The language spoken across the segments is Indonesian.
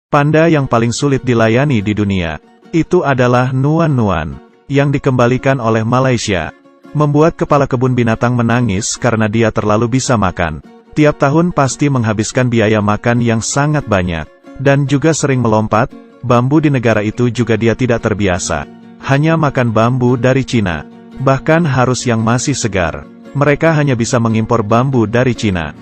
Panda yang paling sulit dilayani di dunia, itu adalah Nuan-Nuan, yang dikembalikan oleh Malaysia. Membuat kepala kebun binatang menangis karena dia terlalu bisa makan. Tiap tahun pasti menghabiskan biaya makan yang sangat banyak. Dan juga sering melompat, bambu di negara itu juga dia tidak terbiasa. Hanya makan bambu dari Cina. Bahkan harus yang masih segar. Mereka hanya bisa mengimpor bambu dari Cina.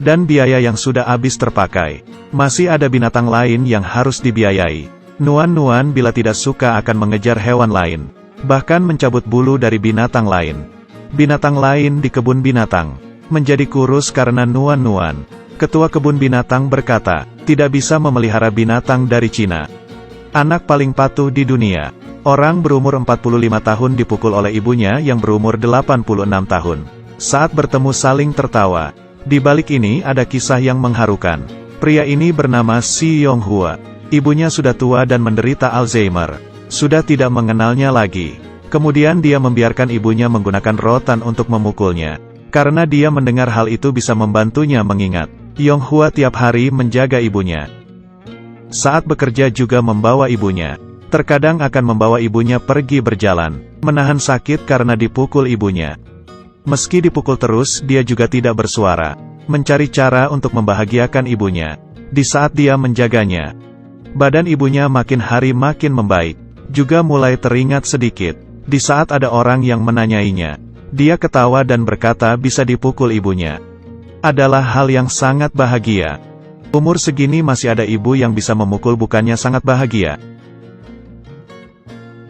Dan biaya yang sudah habis terpakai. Masih ada binatang lain yang harus dibiayai. Nuan-Nuan bila tidak suka akan mengejar hewan lain. Bahkan mencabut bulu dari binatang lain. Binatang lain di kebun binatang menjadi kurus karena Nuan-Nuan. Ketua kebun binatang berkata, tidak bisa memelihara binatang dari Cina. Anak paling patuh di dunia. Orang berumur 45 tahun dipukul oleh ibunya yang berumur 86 tahun. Saat bertemu saling tertawa. Di balik ini ada kisah yang mengharukan. Pria ini bernama Si Yonghua. Ibunya sudah tua dan menderita Alzheimer. Sudah tidak mengenalnya lagi. Kemudian dia membiarkan ibunya menggunakan rotan untuk memukulnya. Karena dia mendengar hal itu bisa membantunya mengingat. Yonghua tiap hari menjaga ibunya. Saat bekerja juga membawa ibunya. Terkadang akan membawa ibunya pergi berjalan. Menahan sakit karena dipukul ibunya. Meski dipukul terus, dia juga tidak bersuara. Mencari cara untuk membahagiakan ibunya. Di saat dia menjaganya, badan ibunya makin hari makin membaik. Juga mulai teringat sedikit. Di saat ada orang yang menanyainya, dia ketawa dan berkata bisa dipukul ibunya. Adalah hal yang sangat bahagia. Umur segini masih ada ibu yang bisa memukul, bukannya sangat bahagia?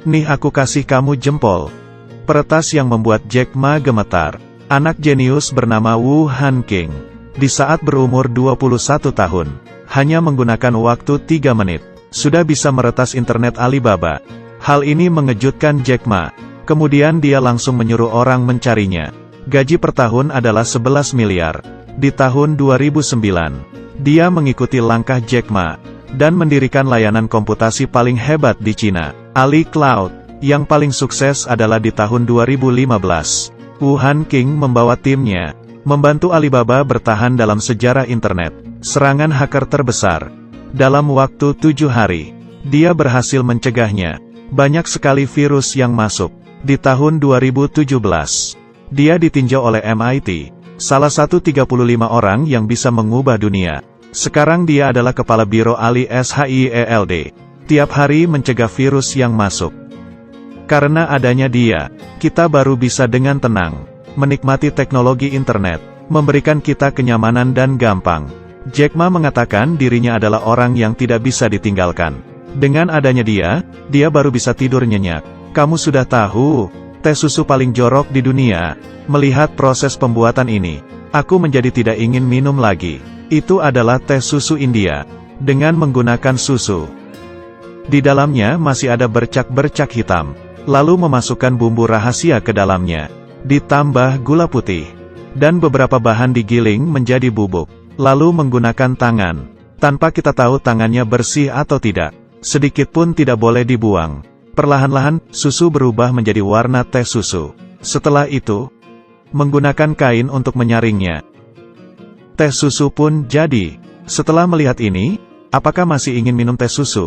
Nih aku kasih kamu jempol. Peretas yang membuat Jack Ma gemetar. Anak jenius bernama Wu Hanqing. Di saat berumur 21 tahun, hanya menggunakan waktu 3 menit, sudah bisa meretas internet Alibaba. Hal ini mengejutkan Jack Ma. Kemudian dia langsung menyuruh orang mencarinya. Gaji per tahun adalah 11 miliar. Di tahun 2009, dia mengikuti langkah Jack Ma, dan mendirikan layanan komputasi paling hebat di Cina, Ali Cloud. Yang paling sukses adalah di tahun 2015. Wu Hanqing membawa timnya, membantu Alibaba bertahan dalam sejarah internet, serangan hacker terbesar. Dalam waktu 7 hari, dia berhasil mencegahnya. Banyak sekali virus yang masuk. Di tahun 2017, dia ditinjau oleh MIT, salah satu 35 orang yang bisa mengubah dunia. Sekarang dia adalah kepala biro Ali SHIELD. Tiap hari mencegah virus yang masuk. Karena adanya dia, kita baru bisa dengan tenang menikmati teknologi internet, memberikan kita kenyamanan dan gampang. Jack Ma mengatakan dirinya adalah orang yang tidak bisa ditinggalkan. Dengan adanya dia baru bisa tidur nyenyak. Kamu sudah tahu, teh susu paling jorok di dunia. Melihat proses pembuatan ini, aku menjadi tidak ingin minum lagi. Itu adalah teh susu India, dengan menggunakan susu. Di dalamnya masih ada bercak-bercak hitam. Lalu memasukkan bumbu rahasia ke dalamnya. Ditambah gula putih. Dan beberapa bahan digiling menjadi bubuk. Lalu menggunakan tangan. Tanpa kita tahu tangannya bersih atau tidak. Sedikit pun tidak boleh dibuang. Perlahan-lahan, susu berubah menjadi warna teh susu. Setelah itu, menggunakan kain untuk menyaringnya. Teh susu pun jadi. Setelah melihat ini, apakah masih ingin minum teh susu?